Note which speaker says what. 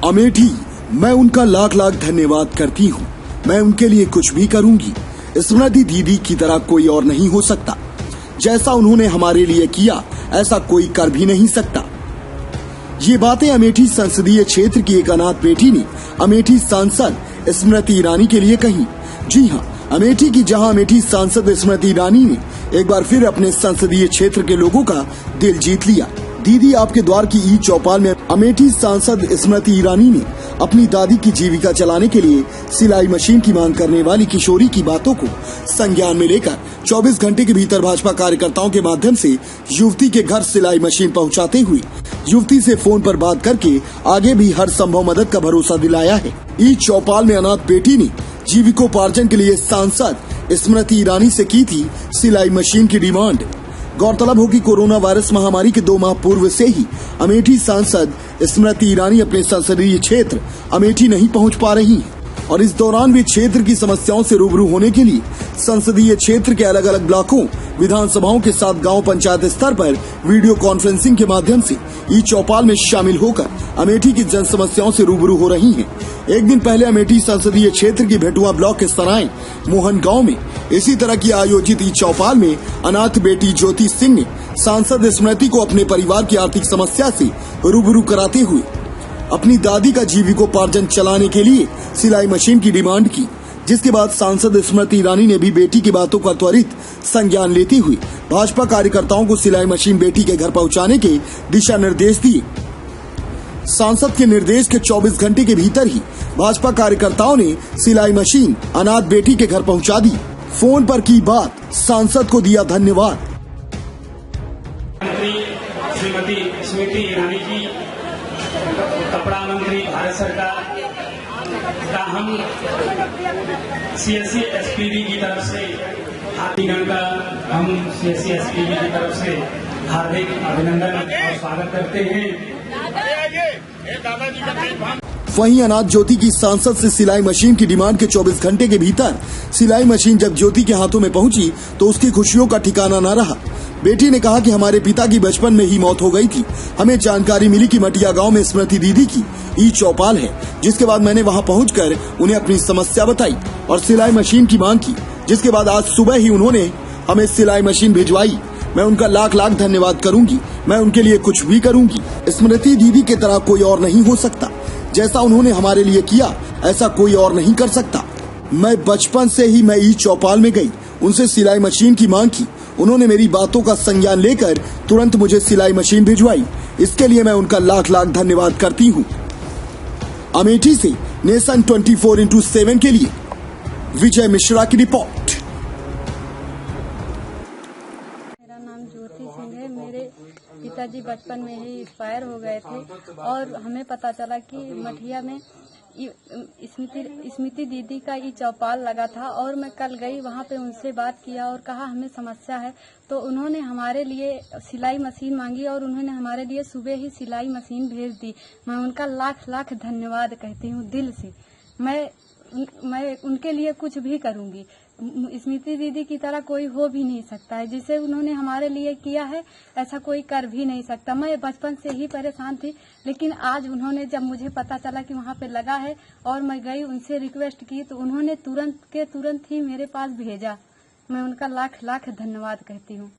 Speaker 1: अमेठी, मैं उनका लाख लाख धन्यवाद करती हूँ। मैं उनके लिए कुछ भी करूंगी। स्मृति दीदी की तरह कोई और नहीं हो सकता। जैसा उन्होंने हमारे लिए किया ऐसा कोई कर भी नहीं सकता। ये बातें अमेठी संसदीय क्षेत्र की एक अनाथ बेटी ने अमेठी सांसद स्मृति ईरानी के लिए कही। जी हाँ, अमेठी की जहां अमेठी सांसद स्मृति ईरानी ने एक बार फिर अपने संसदीय क्षेत्र के लोगों का दिल जीत लिया। दीदी आपके द्वार की ई चौपाल में अमेठी सांसद स्मृति ईरानी ने अपनी दादी की जीविका चलाने के लिए सिलाई मशीन की मांग करने वाली किशोरी की बातों को संज्ञान में लेकर 24 घंटे के भीतर भाजपा कार्यकर्ताओं के माध्यम से युवती के घर सिलाई मशीन पहुंचाते हुए युवती से फोन पर बात करके आगे भी हर संभव मदद का भरोसा दिलाया है। ई चौपाल में अनाथ बेटी ने जीविकोपार्जन के लिए सांसद स्मृति ईरानी से की थी सिलाई मशीन की डिमांड। गौरतलब हो कि कोरोना वायरस महामारी के 2 माह पूर्व से ही अमेठी सांसद स्मृति ईरानी अपने संसदीय क्षेत्र अमेठी नहीं पहुंच पा रही हैं और इस दौरान वे क्षेत्र की समस्याओं से रूबरू होने के लिए संसदीय क्षेत्र के अलग अलग ब्लॉकों, विधानसभाओं के साथ गांव पंचायत स्तर पर वीडियो कॉन्फ्रेंसिंग के माध्यम से ई चौपाल में शामिल होकर अमेठी की जन समस्याओं से रूबरू हो रही हैं। एक दिन पहले अमेठी संसदीय क्षेत्र की भेटुआ ब्लॉक के सराय मोहन गांव में इसी तरह की आयोजित ई चौपाल में अनाथ बेटी ज्योति सिंह ने सांसद स्मृति को अपने परिवार की आर्थिक समस्या से रूबरू कराते हुए अपनी दादी का जीविकोपार्जन चलाने के लिए सिलाई मशीन की डिमांड की, जिसके बाद सांसद स्मृति ईरानी ने भी बेटी की बातों का त्वरित संज्ञान लेते हुए भाजपा कार्यकर्ताओं को सिलाई मशीन बेटी के घर पहुंचाने के दिशा निर्देश दिए। सांसद के निर्देश के 24 घंटे के भीतर ही भाजपा कार्यकर्ताओं ने सिलाई मशीन अनाथ बेटी के घर पहुंचा दी। फोन पर की बात, सांसद को दिया धन्यवाद।
Speaker 2: श्रीमती स्मृति ईरानी जी, कपड़ा मंत्री भारत सरकार का हम सीएससी एसपीडी की तरफ से हाथीगढ़ का हम सीएससी एसपीडी की तरफ से हार्दिक अभिनंदन और स्वागत करते हैं।
Speaker 1: वहीं अनाथ ज्योति की सांसद से सिलाई मशीन की डिमांड के 24 घंटे के भीतर सिलाई मशीन जब ज्योति के हाथों में पहुंची तो उसकी खुशियों का ठिकाना न रहा। बेटी ने कहा कि हमारे पिता की बचपन में ही मौत हो गई थी। हमें जानकारी मिली कि मटिया गांव में स्मृति दीदी की ई चौपाल है, जिसके बाद मैंने वहां पहुंचकर उन्हें अपनी समस्या बताई और सिलाई मशीन की मांग की, जिसके बाद आज सुबह ही उन्होंने हमें सिलाई मशीन भिजवाई। मैं उनका लाख लाख धन्यवाद करूंगी। मैं उनके लिए कुछ भी करूंगी। स्मृति दीदी की तरह कोई और नहीं हो सकता। जैसा उन्होंने हमारे लिए किया ऐसा कोई और नहीं कर सकता। मैं बचपन से ही मैं ई चौपाल में गई, उनसे सिलाई मशीन की मांग की। उन्होंने मेरी बातों का संज्ञान लेकर तुरंत मुझे सिलाई मशीन भिजवाई। इसके लिए मैं उनका लाख लाख धन्यवाद करती हूँ। अमेठी से नेशन 24x7 के लिए विजय मिश्रा की रिपोर्ट।
Speaker 3: मेरा नाम ज्योति सिंह है। मेरे पिताजी बचपन में ही एक्सपायर हो गए थे और हमें पता चला कि मठिया में स्मृति दीदी का ई चौपाल लगा था और मैं कल गई वहाँ पे उनसे बात किया और कहा हमें समस्या है, तो उन्होंने हमारे लिए सिलाई मशीन मांगी और उन्होंने हमारे लिए सुबह ही सिलाई मशीन भेज दी। मैं उनका लाख लाख धन्यवाद कहती हूँ दिल से। मैं उनके लिए कुछ भी करूँगी। स्मृति दीदी की तरह कोई हो भी नहीं सकता है। जिसे उन्होंने हमारे लिए किया है ऐसा कोई कर भी नहीं सकता। मैं बचपन से ही परेशान थी, लेकिन आज उन्होंने जब मुझे पता चला कि वहाँ पे लगा है और मैं गई उनसे रिक्वेस्ट की तो उन्होंने तुरंत ही मेरे पास भेजा। मैं उनका लाख लाख धन्यवाद कहती हूँ।